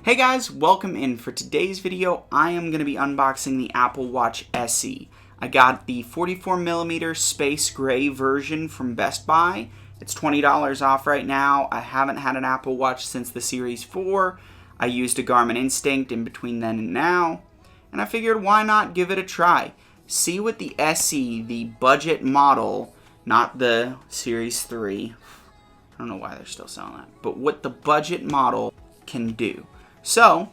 Hey guys, welcome in. For today's video, I am going to be unboxing the Apple Watch SE. I got the 44mm space gray version from Best Buy. It's $20 off right now. I haven't had an Apple Watch since the Series 4. I used a Garmin Instinct in between then and now, and I figured why not give it a try. See what the SE, the budget model, not the Series 3, I don't know why they're still selling that, but what the budget model can do. So,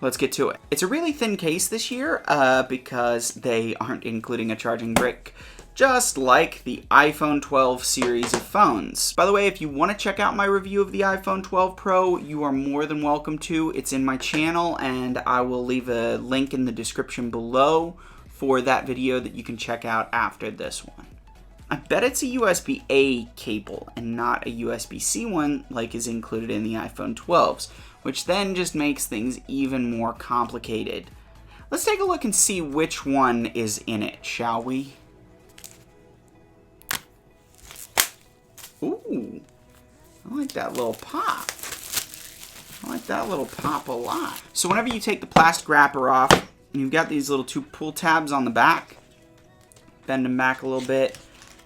let's get to it. It's a really thin case this year because they aren't including a charging brick, just like the iPhone 12 series of phones. By the way, if you want to check out my review of the iPhone 12 Pro, you are more than welcome to. It's in my channel, and I will leave a link in the description below for that video that you can check out after this one. I bet it's a USB-A cable and not a USB-C one like is included in the iPhone 12s, which then just makes things even more complicated. Let's take a look and see which one is in it, shall we? Ooh, I like that little pop. I like that little pop a lot. So whenever you take the plastic wrapper off, you've got these little two pull tabs on the back. Bend them back a little bit.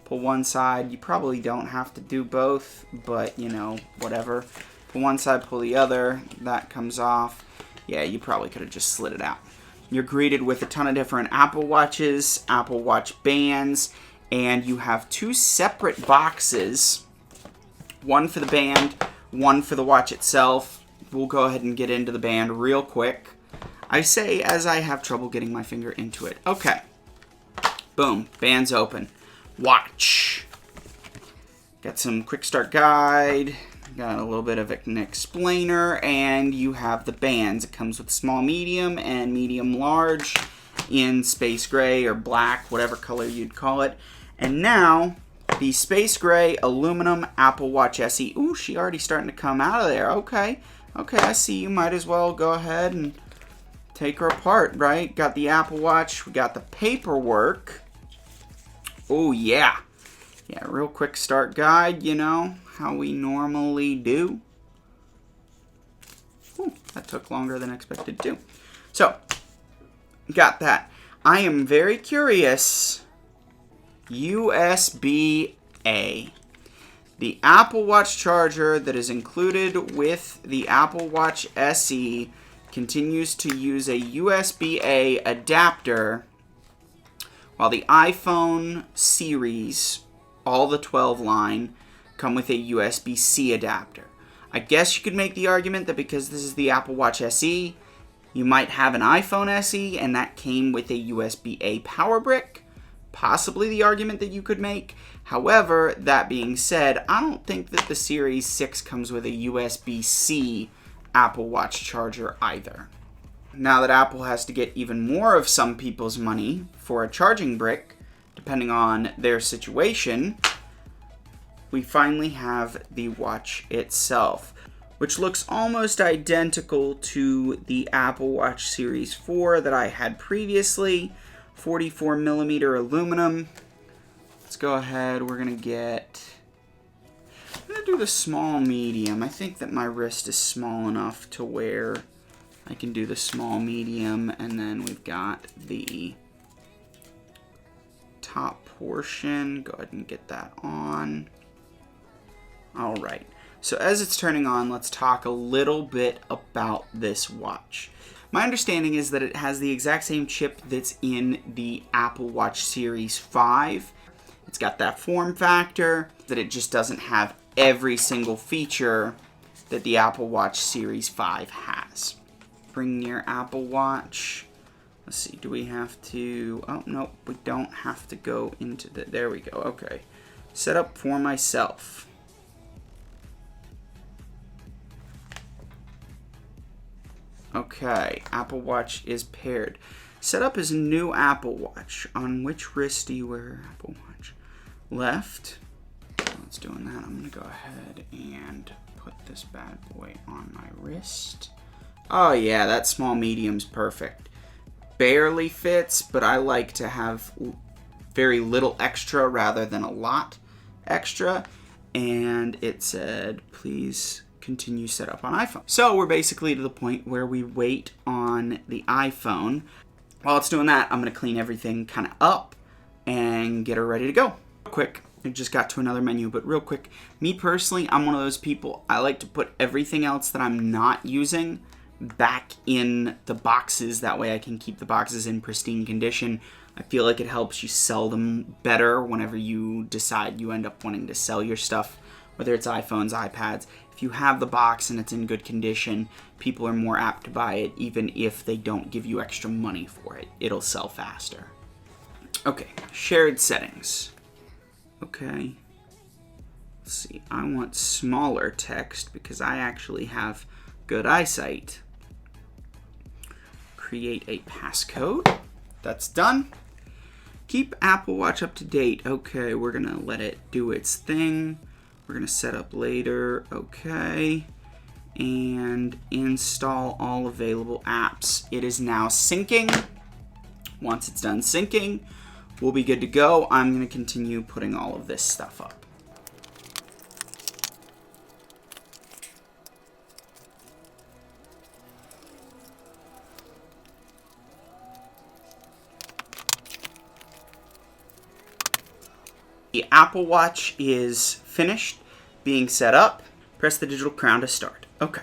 Pull one side. You probably don't have to do both, but you know, whatever. Pull one side, pull the other. That comes off. Yeah, you probably could have just slid it out. You're greeted with a ton of different Apple Watches, Apple Watch bands, and you have two separate boxes. One for the band, one for the watch itself. We'll go ahead and get into the band real quick. I say as I have trouble getting my finger into it. Okay. Boom. Band's open. Watch. Got some quick start guide. Got a little bit of an explainer. And you have the bands. It comes with small, medium, and medium large in space gray or black, whatever color you'd call it. And now, the space gray aluminum Apple Watch SE. Ooh, she already starting to come out of there. Okay. Okay, I see. You might as well go ahead and take her apart, right? Got the Apple Watch. We got the paperwork. Oh, yeah. Yeah, real quick start guide, you know, how we normally do. Ooh, that took longer than expected too. So, got that. I am very curious. USB-A. The Apple Watch charger that is included with the Apple Watch SE continues to use a USB-A adapter, while the iPhone series, all the 12 line, come with a USB-C adapter. I guess you could make the argument that because this is the Apple Watch SE, you might have an iPhone SE and that came with a USB-A power brick. Possibly the argument that you could make. However, that being said, I don't think that the Series 6 comes with a USB-C Apple Watch charger either. Now that Apple has to get even more of some people's money for a charging brick, depending on their situation, we finally have the watch itself, which looks almost identical to the Apple Watch Series 4 that I had previously. 44mm aluminum. Let's go ahead. I'm going to do the small medium. I think that my wrist is small enough to where I can do the small medium, and then we've got the top portion. Go ahead and get that on. All right. So as it's turning on, let's talk a little bit about this watch. My understanding is that it has the exact same chip that's in the Apple Watch Series 5. It's got that form factor, that it just doesn't have every single feature that the Apple Watch Series 5 has. Bring your Apple Watch. Let's see, do we have to... Oh, no, we don't have to go into the... There we go, okay. Set up for myself. Okay, Apple Watch is paired. Set up as new Apple Watch. On which wrist do you wear Apple Watch? Left. While it's doing that, I'm going to go ahead and put this bad boy on my wrist. Oh yeah, that small medium's perfect. Barely fits, but I like to have very little extra rather than a lot extra. And it said, please continue setup on iPhone. So we're basically to the point where we wait on the iPhone. While it's doing that, I'm going to clean everything kind of up and get her ready to go. Quick, I just got to another menu, but real quick, me personally, I'm one of those people, I like to put everything else that I'm not using back in the boxes. That way I can keep the boxes in pristine condition. I feel like it helps you sell them better whenever you decide you end up wanting to sell your stuff, whether it's iPhones, iPads. If you have the box and it's in good condition, people are more apt to buy it, even if they don't give you extra money for it. It'll sell faster. Okay, shared settings. Okay. Let's see, I want smaller text because I actually have good eyesight. Create a passcode. That's done. Keep Apple Watch up to date. Okay, we're gonna let it do its thing. We're gonna set up later. Okay. And install all available apps. It is now syncing. Once it's done syncing, we'll be good to go. I'm gonna continue putting all of this stuff up. The Apple Watch is finished being set up. Press the digital crown to start. Okay.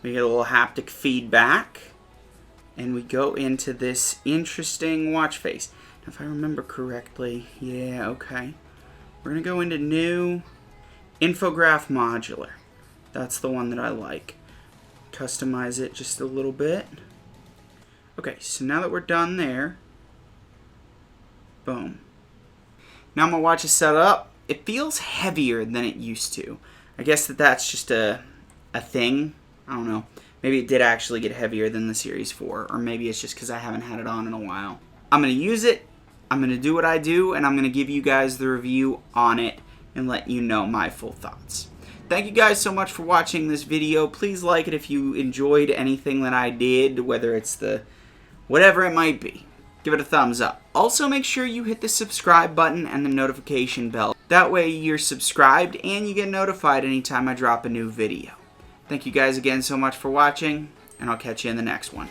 We get a little haptic feedback. And we go into this interesting watch face. Now, if I remember correctly, yeah, okay. We're going to go into new infograph modular. That's the one that I like. Customize it just a little bit. Okay, so now that we're done there, boom. Now my watch is set up. It feels heavier than it used to. I guess that's just a thing. I don't know. Maybe it did actually get heavier than the Series 4. Or maybe it's just because I haven't had it on in a while. I'm going to use it. I'm going to do what I do. And I'm going to give you guys the review on it. And let you know my full thoughts. Thank you guys so much for watching this video. Please like it if you enjoyed anything that I did. Whether it's the... whatever it might be. Give it a thumbs up. Also, make sure you hit the subscribe button and the notification bell. That way you're subscribed and you get notified anytime I drop a new video. Thank you guys again so much for watching, and I'll catch you in the next one.